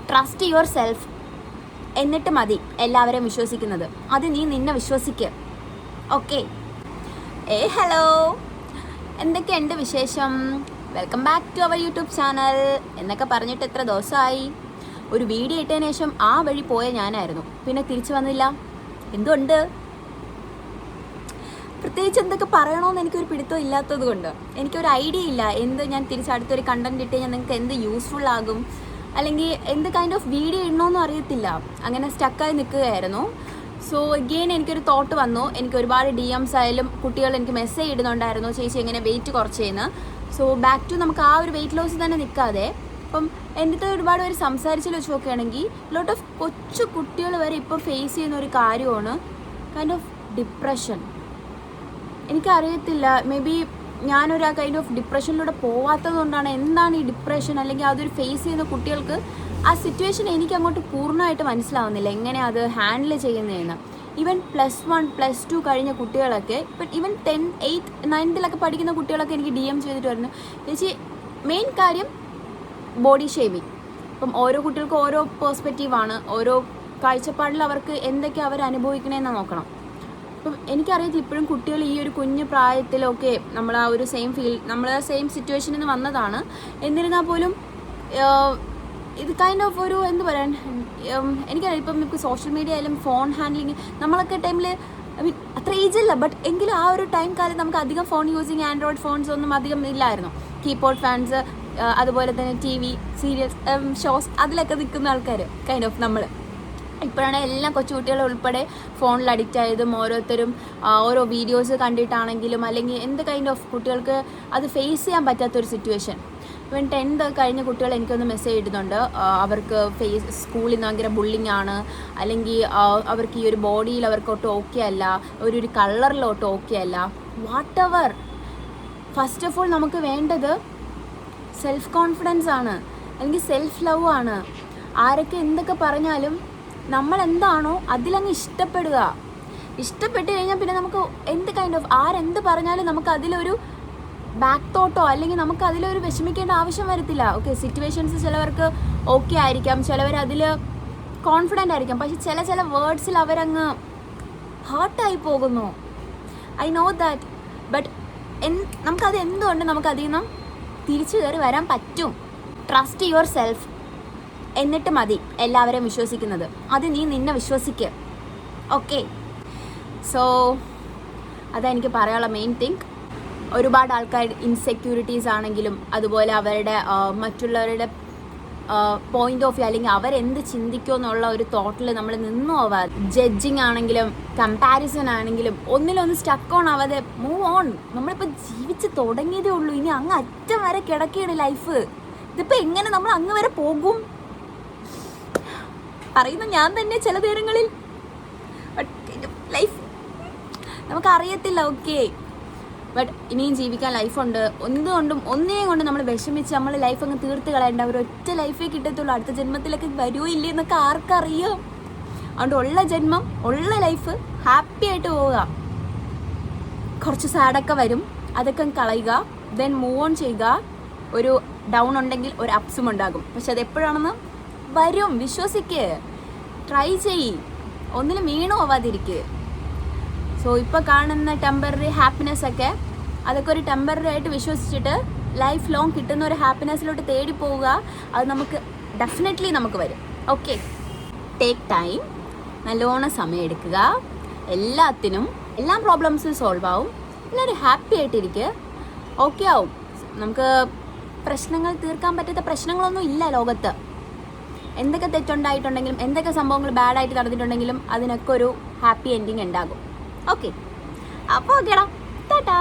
Trust your self. എന്നിട്ട് മതി എല്ലാവരെയും വിശ്വസിക്കുന്നത്. അത് നീ നിന്നെ വിശ്വസിക്കുക. ഓക്കെ. ഹലോ, എന്തൊക്കെയുണ്ട് വിശേഷം? Welcome back to our YouTube channel എന്നൊക്കെ പറഞ്ഞിട്ട് എത്ര ദിവസമായി. ഒരു വീഡിയോ ഇട്ടതിന് ശേഷം ആ വഴി പോയ ഞാനായിരുന്നു, പിന്നെ തിരിച്ചു വന്നില്ല. എന്തുകൊണ്ട്? പ്രത്യേകിച്ച് എന്തൊക്കെ പറയണമെന്ന് എനിക്കൊരു പിടുത്തം ഇല്ലാത്തത് കൊണ്ട് എനിക്കൊരു ഐഡിയ ഇല്ല. എന്ത് ഞാൻ തിരിച്ചടുത്തൊരു കണ്ടന്റ് ഇട്ട് കഴിഞ്ഞാൽ നിങ്ങൾക്ക് എന്ത് യൂസ്ഫുൾ ആകും, അല്ലെങ്കിൽ എന്ത് കൈൻഡ് ഓഫ് വീഡിയോ ഇടണമെന്നും അറിയത്തില്ല. അങ്ങനെ സ്റ്റക്കായി നിൽക്കുകയായിരുന്നു. സോ അഗെയിൻ എനിക്കൊരു തോട്ട് വന്നു. എനിക്ക് ഒരുപാട് DMs ആയാലും കുട്ടികൾ എനിക്ക് മെസ്സേജ് ഇടുന്നുണ്ടായിരുന്നു, ചേച്ചി എങ്ങനെ വെയിറ്റ് കുറച്ചേന്ന്. സോ ബാക്ക് ടു നമുക്ക് ആ ഒരു വെയിറ്റ് ലോസ് തന്നെ നിൽക്കാതെ ഇപ്പം എൻ്റെ അടുത്ത് ഒരുപാട് പേര് സംസാരിച്ച് വെച്ച് നോക്കുകയാണെങ്കിൽ ലോട്ട് ഓഫ് കൊച്ചു കുട്ടികൾ വരെ ഇപ്പം ഫേസ് ചെയ്യുന്ന ഒരു കാര്യമാണ് കൈൻഡ് ഓഫ് ഡിപ്രഷൻ. എനിക്കറിയത്തില്ല, മേ ബി ഞാനൊരു ആ കൈൻഡ് ഓഫ് ഡിപ്രഷനിലൂടെ പോവാത്തത് കൊണ്ടാണ്. എന്താണ് ഈ ഡിപ്രഷൻ, അല്ലെങ്കിൽ അതൊരു ഫേസ് ചെയ്യുന്ന കുട്ടികൾക്ക് ആ സിറ്റുവേഷൻ എനിക്ക് അങ്ങോട്ട് പൂർണ്ണമായിട്ട് മനസ്സിലാവുന്നില്ല, എങ്ങനെ അത് ഹാൻഡിൽ ചെയ്യുന്നതെന്ന്. ഈവൻ +1 +2 കഴിഞ്ഞ കുട്ടികളൊക്കെ, ഇപ്പം ഈവൻ 10, 8, 9th പഠിക്കുന്ന കുട്ടികളൊക്കെ എനിക്ക് DM ചെയ്തിട്ട് വരുന്നു, ചേച്ചി മെയിൻ കാര്യം ബോഡി ഷേമിങ്. ഇപ്പം ഓരോ കുട്ടികൾക്കും ഓരോ പേഴ്സ്പെക്റ്റീവാണ്, ഓരോ കാഴ്ചപ്പാടിൽ അവർക്ക് എന്തൊക്കെ അവർ അനുഭവിക്കണമെന്ന് നോക്കണം. അപ്പം എനിക്കറിയത്തില്ല, ഇപ്പോഴും കുട്ടികൾ ഈ ഒരു കുഞ്ഞു പ്രായത്തിലൊക്കെ നമ്മൾ ആ ഒരു നമ്മൾ സെയിം സിറ്റുവേഷനിൽ നിന്ന് വന്നതാണ്. എന്നിരുന്നാൽ പോലും ഇത് കൈൻഡ് ഓഫ് ഒരു എന്ത് പറയാൻ, എനിക്കറിയാം ഇപ്പം നമുക്ക് സോഷ്യൽ മീഡിയ ആയാലും ഫോൺ ഹാൻഡ്ലിങ് നമ്മളൊക്കെ ടൈമിൽ അത്ര ഏജല്ല, ബട്ട് എങ്കിലും ആ ഒരു ടൈം കാലത്ത് നമുക്ക് അധികം ഫോൺ യൂസിങ് ആൻഡ്രോയിഡ് ഫോൺസ് ഒന്നും അധികം ഇല്ലായിരുന്നു. കീബോർഡ് ഫാൻസ്, അതുപോലെ തന്നെ TV, സീരിയൽസ്, ഷോസ്, അതിലൊക്കെ നിൽക്കുന്ന ആൾക്കാർ കൈൻഡ് ഓഫ് നമ്മൾ. ഇപ്പോഴാണ് എല്ലാ കൊച്ചുകുട്ടികളും ഉൾപ്പെടെ ഫോണിൽ അഡിക്റ്റ് ആയതും ഓരോരുത്തരും ഓരോ വീഡിയോസ് കണ്ടിട്ടാണെങ്കിലും, അല്ലെങ്കിൽ എന്ത് കൈൻഡ് ഓഫ് കുട്ടികൾക്ക് അത് ഫേസ് ചെയ്യാൻ പറ്റാത്തൊരു സിറ്റുവേഷൻ. ഇവൻ 10th കഴിഞ്ഞ കുട്ടികൾ എനിക്കൊന്ന് മെസ്സേജ് ഇടുന്നുണ്ട്, അവർക്ക് സ്കൂളിൽ നിന്ന് ഭയങ്കര ബുള്ളിങ് ആണ്, അല്ലെങ്കിൽ അവർക്ക് ഈ ഒരു ബോഡിയിൽ അവർക്ക് ഒട്ടും ഓക്കെ അല്ല, ഒരു കളറിലോട്ട് ഓക്കെ അല്ല. What ever, first of all നമുക്ക് വേണ്ടത് സെൽഫ് കോൺഫിഡൻസ് ആണ്, അല്ലെങ്കിൽ സെൽഫ് ലവ് ആണ്. ആരൊക്കെ എന്തൊക്കെ പറഞ്ഞാലും നമ്മൾ എന്താണോ അതിലങ്ങ് ഇഷ്ടപ്പെട്ട് കഴിഞ്ഞാൽ പിന്നെ നമുക്ക് എന്ത് കൈൻഡ് ഓഫ് ആരെന്ത് പറഞ്ഞാലും നമുക്ക് അതിലൊരു ബാക്ക് തോട്ടോ അല്ലെങ്കിൽ നമുക്ക് അതിലൊരു വിഷമിക്കേണ്ട ആവശ്യം വരത്തില്ല. ഓക്കെ, സിറ്റുവേഷൻസ് ചിലവർക്ക് ഓക്കെ ആയിരിക്കാം, ചിലവർ അതിൽ കോൺഫിഡൻ്റ് ആയിരിക്കാം, പക്ഷെ ചില വേർഡ്സിൽ അവരങ്ങ് ഹേർട്ടായി പോകുന്നു. ഐ നോ ദാറ്റ്, ബട്ട് നമുക്കത് എന്തുകൊണ്ട് നമുക്കതിൽ നിന്നും തിരിച്ചു കയറി വരാൻ പറ്റും. Trust your self. എന്നിട്ട് മതി എല്ലാവരെയും വിശ്വസിക്കുന്നത്. അത് നീ നിന്നെ വിശ്വസിക്കുക. ഓക്കെ. സോ അതാ എനിക്ക് പറയാനുള്ള മെയിൻ തിങ്. ഒരുപാട് ആൾക്കാർ ഇൻസെക്യൂരിറ്റീസ് ആണെങ്കിലും, അതുപോലെ അവരുടെ മറ്റുള്ളവരുടെ പോയിന്റ് ഓഫ് വ്യൂ, അല്ലെങ്കിൽ അവരെന്ത് ചിന്തിക്കുമോ എന്നുള്ള ഒരു തോട്ടിൽ നമ്മൾ നിന്നു പോവാതെ, ജഡ്ജിങ് ആണെങ്കിലും കമ്പാരിസൺ ആണെങ്കിലും ഒന്നിലൊന്ന് സ്റ്റക്ക് ഓൺ ആവാതെ മൂവ് ഓൺ. നമ്മളിപ്പോൾ ജീവിച്ച് തുടങ്ങിയതേ ഉള്ളൂ, ഇനി അങ്ങ് അറ്റം വരെ കിടക്കുകയാണ് ലൈഫ്. ഇതിപ്പോൾ എങ്ങനെ നമ്മൾ അങ്ങ് വരെ പോകും പറയുന്ന ഞാൻ തന്നെ ചില നേരങ്ങളിൽ. ലൈഫ് നമുക്കറിയത്തില്ല. ഓക്കെ, ബട്ട് ഇനിയും ജീവിക്കാൻ ലൈഫുണ്ട്. ഒന്നിനെയും കൊണ്ട് നമ്മൾ വിഷമിച്ച് നമ്മൾ ലൈഫ് അങ്ങ് തീർത്ത് കളയേണ്ട. ഒരൊറ്റ ലൈഫേ കിട്ടത്തുള്ളൂ. അടുത്ത ജന്മത്തിലൊക്കെ വരുമോ ഇല്ലേ എന്നൊക്കെ ആർക്കറിയാം. അതുകൊണ്ട് ഉള്ള ജന്മം, ഉള്ള ലൈഫ് ഹാപ്പി ആയിട്ട് പോവുക. കുറച്ച് സാഡൊക്കെ വരും, അതൊക്കെ കളയുക, ദെൻ മൂവ് ഓൺ ചെയ്യുക. ഒരു ഡൗൺ ഉണ്ടെങ്കിൽ ഒരു അപ്സും ഉണ്ടാകും, പക്ഷെ അത് എപ്പോഴാണെന്ന് വരും. വിശ്വസിക്കുക, ട്രൈ ചെയ്യ്, ഒന്നിലും വീണു പോവാതിരിക്കുക. സോ ഇപ്പോൾ കാണുന്ന ടെമ്പററി ഹാപ്പിനെസ് ഒക്കെ, അതൊക്കെ ഒരു ടെമ്പററി ആയിട്ട് വിശ്വസിച്ചിട്ട് ലൈഫ് ലോങ് കിട്ടുന്ന ഒരു ഹാപ്പിനെസ്സിലോട്ട് തേടി പോവുക. അത് നമുക്ക് ഡെഫിനറ്റ്ലി നമുക്ക് വരും. ഓക്കെ, ടേക്ക് ടൈം, നല്ലോണം സമയം എടുക്കുക. എല്ലാ പ്രോബ്ലംസും സോൾവ് ആവും. എല്ലാവരും ഹാപ്പി ആയിട്ടിരിക്കുക. ഓക്കെ ആവും. നമുക്ക് പ്രശ്നങ്ങൾ തീർക്കാൻ പറ്റാത്ത പ്രശ്നങ്ങളൊന്നും ഇല്ല ലോകത്ത്. എന്തൊക്കെ തെറ്റുണ്ടായിട്ടുണ്ടെങ്കിലും, എന്തൊക്കെ സംഭവങ്ങൾ ബാഡായിട്ട് നടന്നിട്ടുണ്ടെങ്കിലും അതിനൊക്കെ ഒരു ഹാപ്പി എൻഡിങ് ഉണ്ടാകും. ഓക്കെ, അപ്പോൾ ഓക്കേടാ, ടാറ്റാ.